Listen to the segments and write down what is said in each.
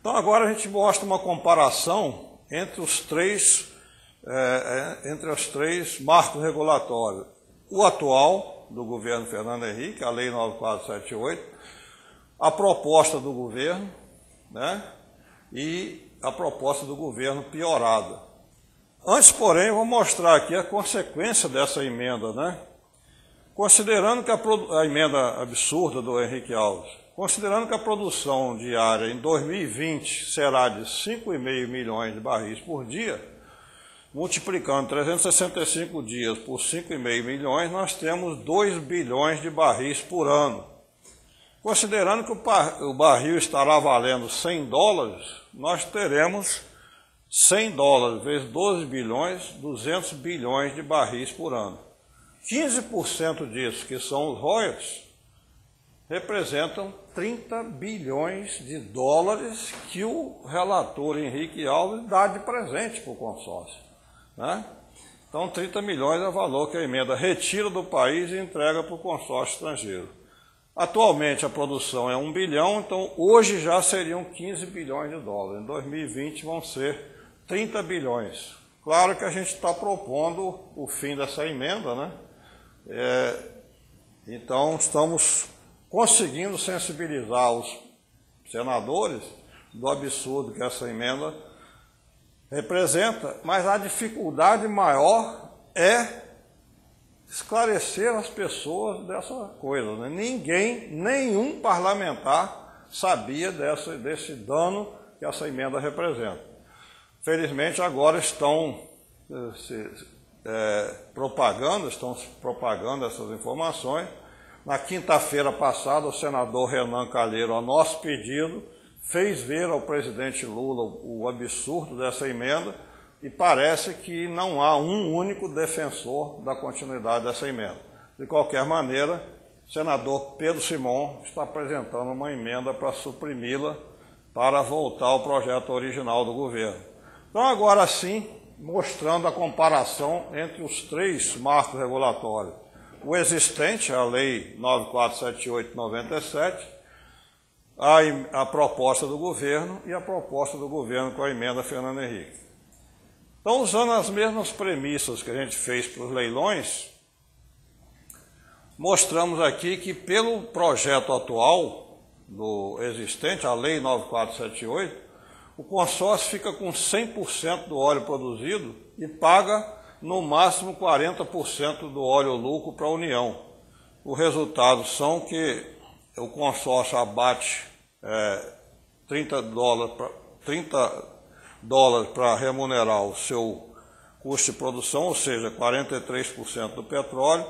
Então agora a gente mostra uma comparação entre os três marcos regulatórios. O atual, do governo Fernando Henrique, a Lei 9478, a proposta do governo, né, e a proposta do governo piorada. Antes, porém, eu vou mostrar aqui a consequência dessa emenda, né? Considerando que a emenda absurda do Henrique Alves, considerando que a produção diária em 2020 será de 5,5 milhões de barris por dia, multiplicando 365 dias por 5,5 milhões, nós temos 2 bilhões de barris por ano. Considerando que o barril estará valendo $100, nós teremos $100 vezes 12 bilhões, 200 bilhões de barris por ano. 15% disso, que são os royalties, representam 30 bilhões de dólares que o relator Henrique Alves dá de presente para o consórcio, né? Então, 30 milhões é o valor que a emenda retira do país e entrega para o consórcio estrangeiro. Atualmente a produção é 1 bilhão, então hoje já seriam 15 bilhões de dólares. Em 2020 vão ser 30 bilhões. Claro que a gente está propondo o fim dessa emenda, né? Então estamos conseguindo sensibilizar os senadores do absurdo que essa emenda representa, mas a dificuldade maior é esclarecer as pessoas dessa coisa, né? Nenhum parlamentar sabia desse dano que essa emenda representa. Felizmente agora estão propagando essas informações. Na quinta-feira passada, o senador Renan Calheiro, a nosso pedido, fez ver ao presidente Lula o absurdo dessa emenda, e parece que não há um único defensor da continuidade dessa emenda. De qualquer maneira, o senador Pedro Simon está apresentando uma emenda para suprimi-la, para voltar ao projeto original do governo. Então, agora sim, mostrando a comparação entre os três marcos regulatórios. O existente, a Lei 9478/97, a proposta do governo e a proposta do governo com a emenda Fernando Henrique. Então, usando as mesmas premissas que a gente fez para os leilões, mostramos aqui que pelo projeto atual do existente, a Lei 9478, o consórcio fica com 100% do óleo produzido e paga no máximo 40% do óleo lucro para a União. O resultado são que o consórcio abate $30 para remunerar o seu custo de produção, ou seja, 43% do petróleo,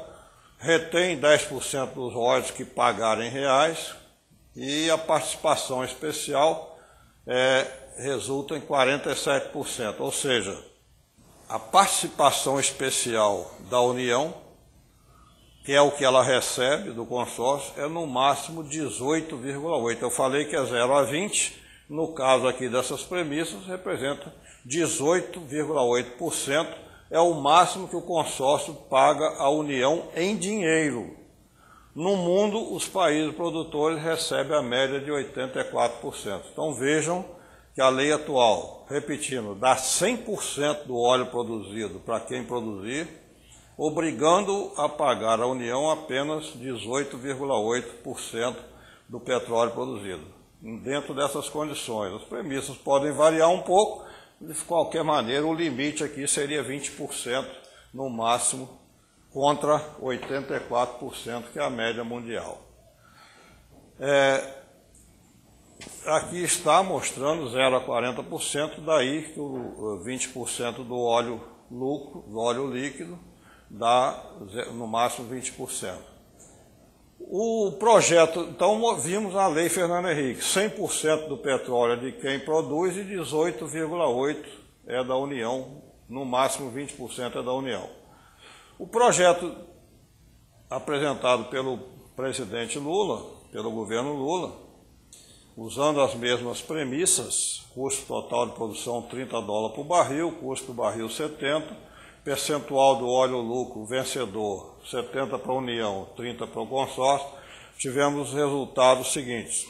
retém 10% dos royalties que pagarem em reais, e a participação especial resulta em 47%, ou seja, a participação especial da União, que é o que ela recebe do consórcio, é no máximo 18,8%. Eu falei que é 0 a 20%, no caso aqui dessas premissas, representa 18,8%, é o máximo que o consórcio paga à União em dinheiro. No mundo, os países produtores recebem a média de 84%. Então vejam que a lei atual, repetindo, dá 100% do óleo produzido para quem produzir, obrigando a pagar à União apenas 18,8% do petróleo produzido. Dentro dessas condições, as premissas podem variar um pouco, de qualquer maneira o limite aqui seria 20% no máximo, contra 84%, que é a média mundial. Aqui está mostrando 0 a 40%, daí que o 20% do óleo lucro, do óleo líquido, dá no máximo 20%. O projeto, então vimos a lei Fernando Henrique, 100% do petróleo é de quem produz e 18,8% é da União, no máximo 20% é da União. O projeto apresentado pelo presidente Lula, pelo governo Lula, usando as mesmas premissas, custo total de produção $30 por barril, custo do barril 70, percentual do óleo lucro vencedor 70 para a União, 30 para o consórcio, tivemos os resultados seguintes.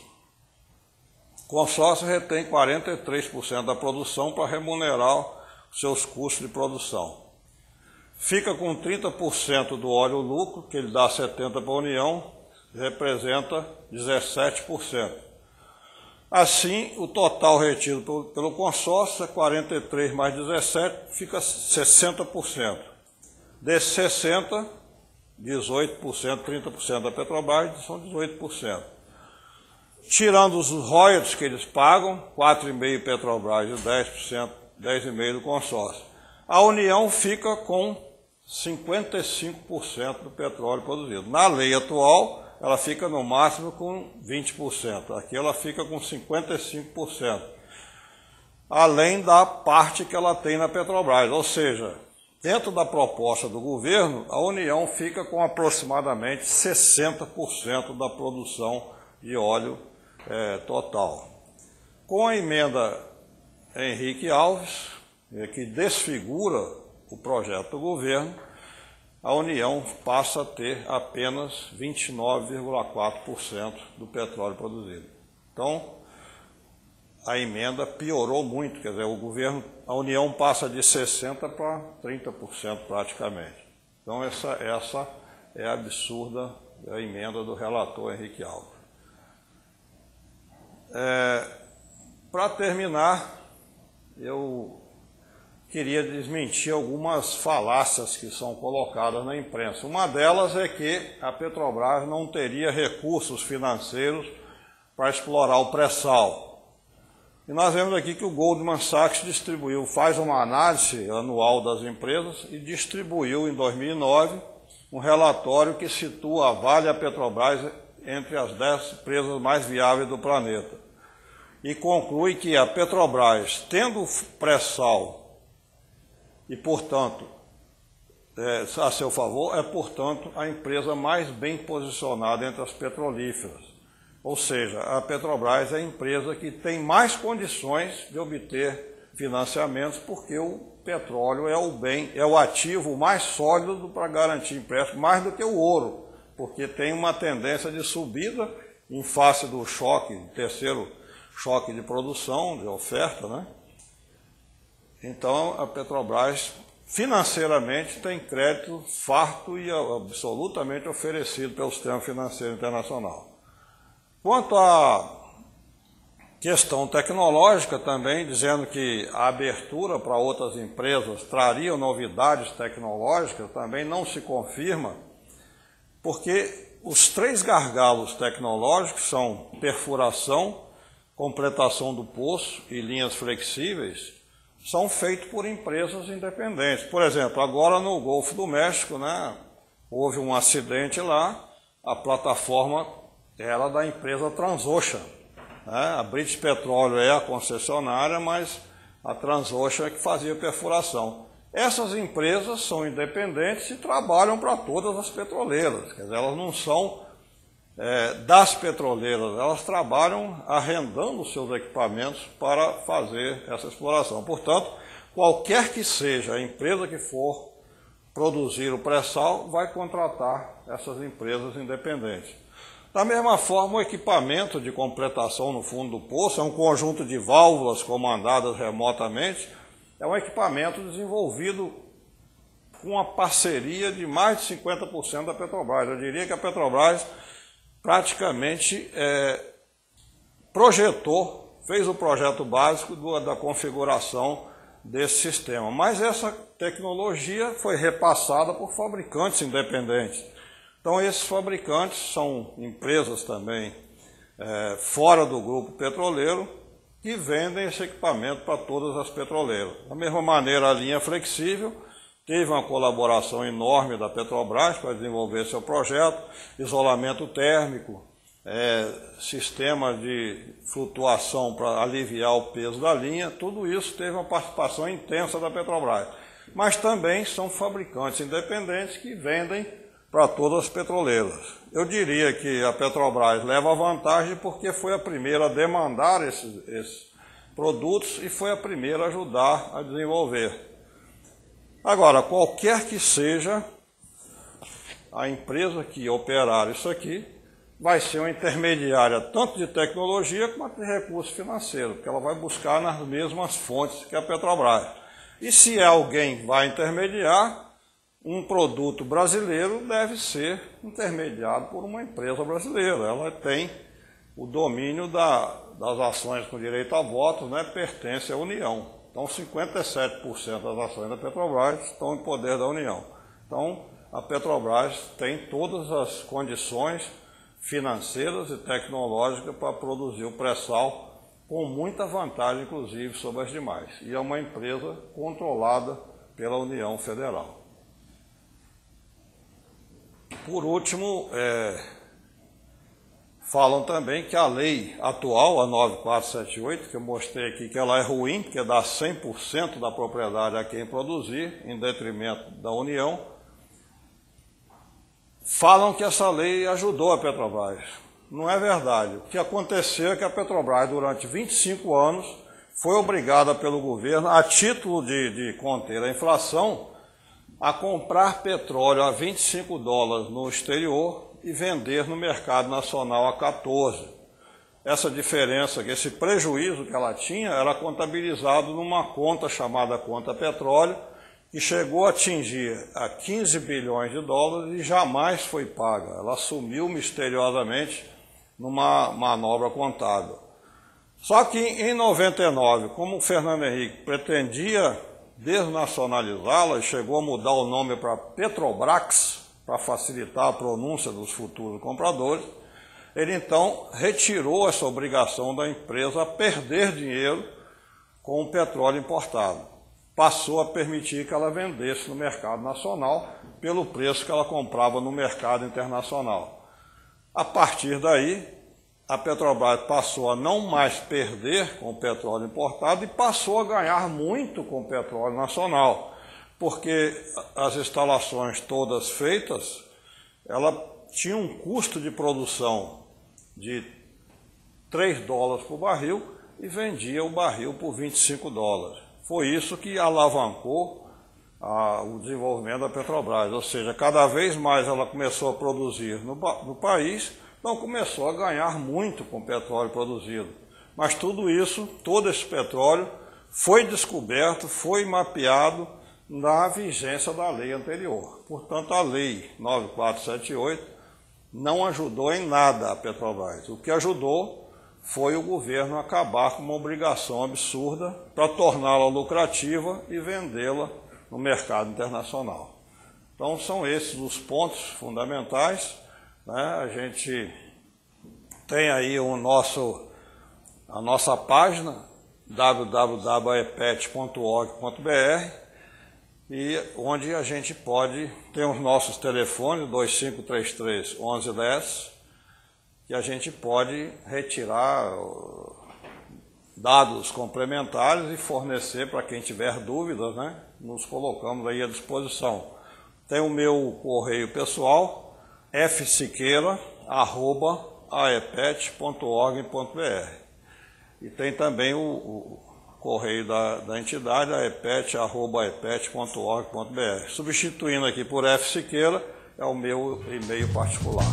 O consórcio retém 43% da produção para remunerar os seus custos de produção. Fica com 30% do óleo lucro, que ele dá 70% para a União, representa 17%. Assim, o total retido pelo consórcio é 43 mais 17, fica 60%. Desses 60%, 18%, 30% da Petrobras, são 18%. Tirando os royalties que eles pagam, 4,5% Petrobras e 10%, 10,5% do consórcio. A União fica com 55% do petróleo produzido. Na lei atual, ela fica no máximo com 20%. Aqui ela fica com 55%. Além da parte que ela tem na Petrobras. Ou seja, dentro da proposta do governo, a União fica com aproximadamente 60% da produção de óleo total. Com a emenda Henrique Alves, que desfigura o projeto do governo, a União passa a ter apenas 29,4% do petróleo produzido. Então, a emenda piorou muito, quer dizer, a União passa de 60% para 30% praticamente. Então, essa é a absurda a emenda do relator Henrique Alves. Para terminar, eu queria desmentir algumas falácias que são colocadas na imprensa. Uma delas é que a Petrobras não teria recursos financeiros para explorar o pré-sal. E nós vemos aqui que o Goldman Sachs faz uma análise anual das empresas e distribuiu em 2009 um relatório que situa a Vale e a Petrobras entre as 10 empresas mais viáveis do planeta. E conclui que a Petrobras, tendo pré-sal e, portanto, a seu favor, é, portanto, a empresa mais bem posicionada entre as petrolíferas. Ou seja, a Petrobras é a empresa que tem mais condições de obter financiamentos, porque o petróleo é o ativo mais sólido para garantir empréstimo, mais do que o ouro, porque tem uma tendência de subida em face do choque, terceiro choque de produção, de oferta, né? Então, a Petrobras, financeiramente, tem crédito farto e absolutamente oferecido pelo sistema financeiro internacional. Quanto à questão tecnológica também, dizendo que a abertura para outras empresas traria novidades tecnológicas, também não se confirma, porque os 3 gargalos tecnológicos são perfuração, completação do poço e linhas flexíveis, são feitos por empresas independentes. Por exemplo, agora no Golfo do México, né, houve um acidente lá, a plataforma era da empresa Transocean. Né? A British Petroleum é a concessionária, mas a Transocean é que fazia perfuração. Essas empresas são independentes e trabalham para todas as petroleiras, quer dizer, elas não são das petroleiras, elas trabalham arrendando seus equipamentos para fazer essa exploração. Portanto, qualquer que seja a empresa que for produzir o pré-sal, vai contratar essas empresas independentes. Da mesma forma, o equipamento de completação no fundo do poço é um conjunto de válvulas comandadas remotamente, é um equipamento desenvolvido com uma parceria de mais de 50% da Petrobras. Eu diria que a Petrobras praticamente fez o projeto básico da configuração desse sistema. Mas essa tecnologia foi repassada por fabricantes independentes. Então, esses fabricantes são empresas também fora do grupo petroleiro que vendem esse equipamento para todas as petroleiras. Da mesma maneira, a linha flexível teve uma colaboração enorme da Petrobras para desenvolver seu projeto, isolamento térmico, sistema de flutuação para aliviar o peso da linha, tudo isso teve uma participação intensa da Petrobras. Mas também são fabricantes independentes que vendem para todas as petroleiras. Eu diria que a Petrobras leva vantagem porque foi a primeira a demandar esses produtos e foi a primeira a ajudar a desenvolver. Agora, qualquer que seja a empresa que operar isso aqui, vai ser uma intermediária tanto de tecnologia quanto de recurso financeiro, porque ela vai buscar nas mesmas fontes que a Petrobras. E se alguém vai intermediar, um produto brasileiro deve ser intermediado por uma empresa brasileira. Ela tem o domínio das ações com direito a votos, né, pertence à União. Então, 57% das ações da Petrobras estão em poder da União. Então, a Petrobras tem todas as condições financeiras e tecnológicas para produzir o pré-sal com muita vantagem, inclusive, sobre as demais. E é uma empresa controlada pela União Federal. Por último, falam também que a lei atual, a 9478, que eu mostrei aqui que ela é ruim, porque dá 100% da propriedade a quem produzir, em detrimento da União. Falam que essa lei ajudou a Petrobras. Não é verdade. O que aconteceu é que a Petrobras, durante 25 anos, foi obrigada pelo governo, a título de conter a inflação, a comprar petróleo a 25 dólares no exterior e vender no mercado nacional a 14. Essa diferença, esse prejuízo que ela tinha, era contabilizado numa conta chamada conta petróleo, que chegou a atingir a 15 bilhões de dólares e jamais foi paga. Ela sumiu misteriosamente numa manobra contábil. Só que em 99, como o Fernando Henrique pretendia desnacionalizá-la e chegou a mudar o nome para Petrobrax, para facilitar a pronúncia dos futuros compradores, ele então retirou essa obrigação da empresa a perder dinheiro com o petróleo importado. Passou a permitir que ela vendesse no mercado nacional pelo preço que ela comprava no mercado internacional. A partir daí, a Petrobras passou a não mais perder com o petróleo importado e passou a ganhar muito com o petróleo nacional, porque as instalações todas feitas, ela tinha um custo de produção de 3 dólares por barril e vendia o barril por 25 dólares. Foi isso que alavancou o desenvolvimento da Petrobras, ou seja, cada vez mais ela começou a produzir no país, então começou a ganhar muito com o petróleo produzido. Mas tudo isso, todo esse petróleo, foi descoberto, foi mapeado na vigência da lei anterior. Portanto, a lei 9478 não ajudou em nada a Petrobras. O que ajudou foi o governo acabar com uma obrigação absurda para torná-la lucrativa e vendê-la no mercado internacional. Então, são esses os pontos fundamentais. A gente tem aí a nossa página www.aepet.org.br e onde a gente pode ter os nossos telefones 2533-1110, que a gente pode retirar dados complementares e fornecer para quem tiver dúvidas, né? Nos colocamos aí à disposição. Tem o meu correio pessoal, fsiqueira@aepet.org.br. E tem também o correio da entidade, aepet@aepet.org.br. Substituindo aqui por F. Siqueira, é o meu e-mail particular.